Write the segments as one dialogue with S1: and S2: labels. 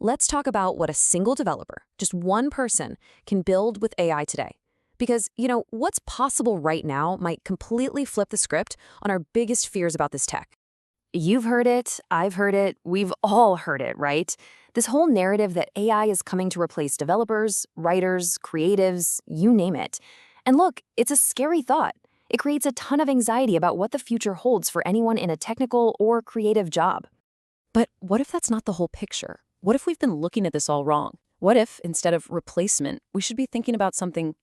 S1: Let's talk about what a single developer, just one person, can build with AI today. Because, what's possible right now might completely flip the script on our biggest fears about this tech. You've heard it, I've heard it, we've all heard it, right? This whole narrative that AI is coming to replace developers, writers, creatives, you name it. And look, it's a scary thought. It creates a ton of anxiety about what the future holds for anyone in a technical or creative job. But what if that's not the whole picture? What if we've been looking at this all wrong? What if, instead of replacement, we should be thinking about something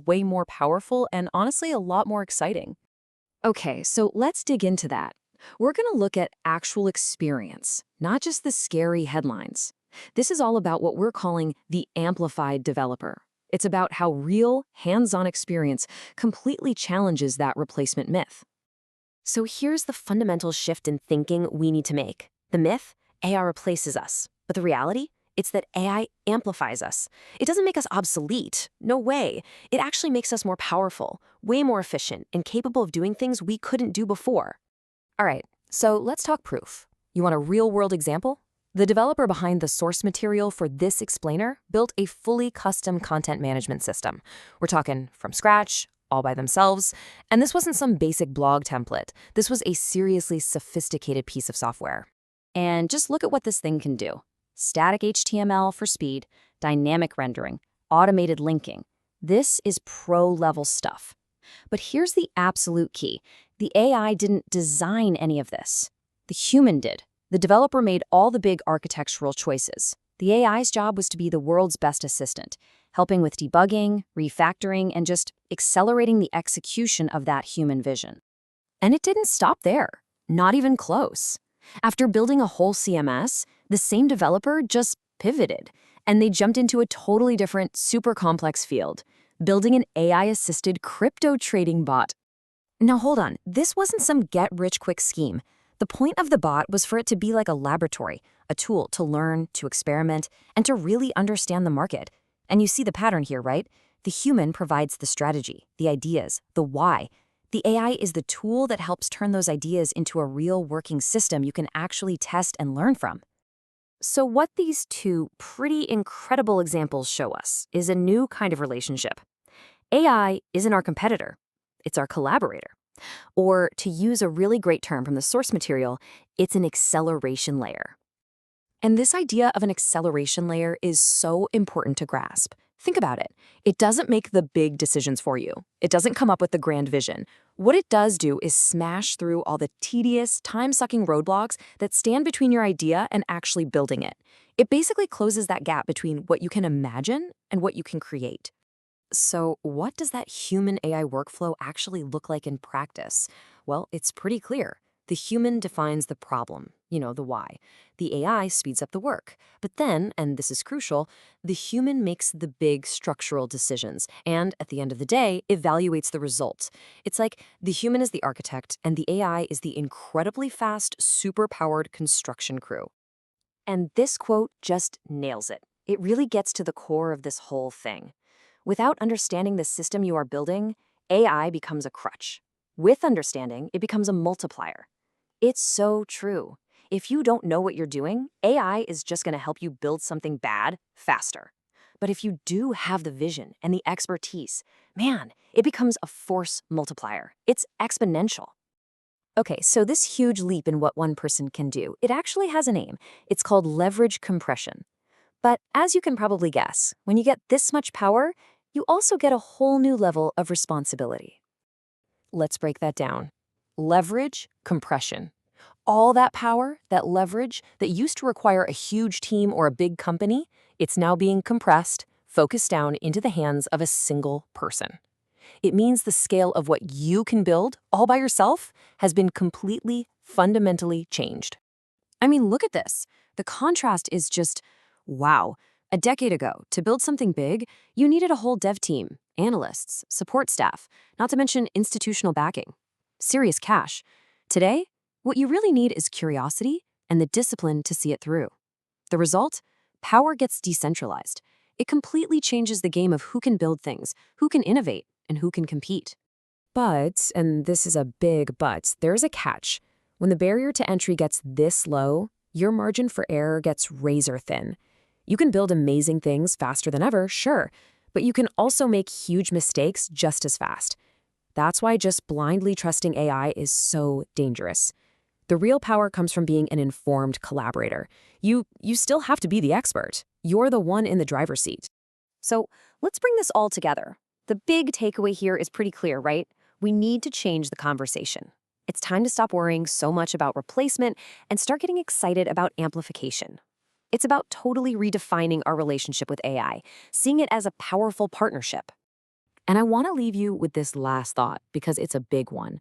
S1: way more powerful and honestly a lot more exciting? Okay, so let's dig into that. We're going to look at actual experience, not just the scary headlines. This is all about what we're calling the amplified developer. It's about how real, hands-on experience completely challenges that replacement myth. So here's the fundamental shift in thinking we need to make. The myth, AI replaces us. But the reality, it's that AI amplifies us. It doesn't make us obsolete. No way. It actually makes us more powerful, way more efficient, and capable of doing things we couldn't do before. All right, so let's talk proof. You want a real-world example? The developer behind the source material for this explainer built a fully custom content management system. We're talking from scratch, all by themselves. And this wasn't some basic blog template. This was a seriously sophisticated piece of software. And just look at what this thing can do. Static HTML for speed, dynamic rendering, automated linking. This is pro-level stuff. But here's the absolute key. The AI didn't design any of this. The human did. The developer made all the big architectural choices. The AI's job was to be the world's best assistant, helping with debugging, refactoring, and just accelerating the execution of that human vision. And it didn't stop there. Not even close. After building a whole CMS, the same developer just pivoted, and they jumped into a totally different, super complex field, building an AI-assisted crypto trading bot. Now hold on, this wasn't some get-rich-quick scheme. The point of the bot was for it to be like a laboratory, a tool to learn, to experiment, and to really understand the market. And you see the pattern here, right? The human provides the strategy, the ideas, the why. The AI is the tool that helps turn those ideas into a real working system you can actually test and learn from. So what these two pretty incredible examples show us is a new kind of relationship. AI isn't our competitor, it's our collaborator. Or to use a really great term from the source material, it's an acceleration layer. And this idea of an acceleration layer is so important to grasp. Think about it. It doesn't make the big decisions for you. It doesn't come up with the grand vision. What it does do is smash through all the tedious, time-sucking roadblocks that stand between your idea and actually building it. It basically closes that gap between what you can imagine and what you can create. So what does that human AI workflow actually look like in practice? Well, it's pretty clear. The human defines the problem, the why. The AI speeds up the work. But then, and this is crucial, the human makes the big structural decisions and, at the end of the day, evaluates the results. It's like the human is the architect and the AI is the incredibly fast, super-powered construction crew. And this quote just nails it. It really gets to the core of this whole thing. Without understanding the system you are building, AI becomes a crutch. With understanding, it becomes a multiplier. It's so true. If you don't know what you're doing, AI is just going to help you build something bad faster. But if you do have the vision and the expertise, man, it becomes a force multiplier. It's exponential. Okay, so this huge leap in what one person can do, it actually has a name. It's called leverage compression. But as you can probably guess, when you get this much power, you also get a whole new level of responsibility. Let's break that down. Leverage compression. All that power, that leverage, that used to require a huge team or a big company, it's now being compressed, focused down into the hands of a single person. It means the scale of what you can build all by yourself has been completely, fundamentally changed. I mean, look at this. The contrast is just, wow. A decade ago, to build something big, you needed a whole dev team, analysts, support staff, not to mention institutional backing. Serious cash. Today, what you really need is curiosity and the discipline to see it through. The result? Power gets decentralized. It completely changes the game of who can build things, who can innovate, and who can compete. But, and this is a big but, there's a catch. When the barrier to entry gets this low, your margin for error gets razor thin. You can build amazing things faster than ever, sure, but you can also make huge mistakes just as fast. That's why just blindly trusting AI is so dangerous. The real power comes from being an informed collaborator. You still have to be the expert. You're the one in the driver's seat.
S2: So let's bring this all together. The big takeaway here is pretty clear, right? We need to change the conversation. It's time to stop worrying so much about replacement and start getting excited about amplification. It's about totally redefining our relationship with AI, seeing it as a powerful partnership.
S1: And I want to leave you with this last thought because it's a big one.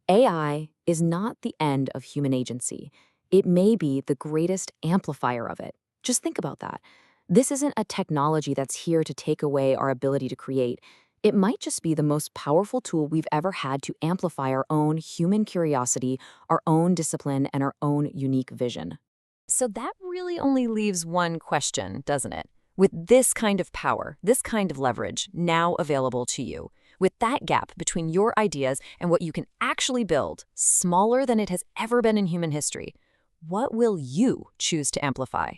S1: AI is not the end of human agency. It may be the greatest amplifier of it. Just think about that. This isn't a technology that's here to take away our ability to create. It might just be the most powerful tool we've ever had to amplify our own human curiosity, our own discipline, and our own unique vision. So that really only leaves one question, doesn't it? With this kind of power, this kind of leverage now available to you, with that gap between your ideas and what you can actually build, smaller than it has ever been in human history, what will you choose to amplify?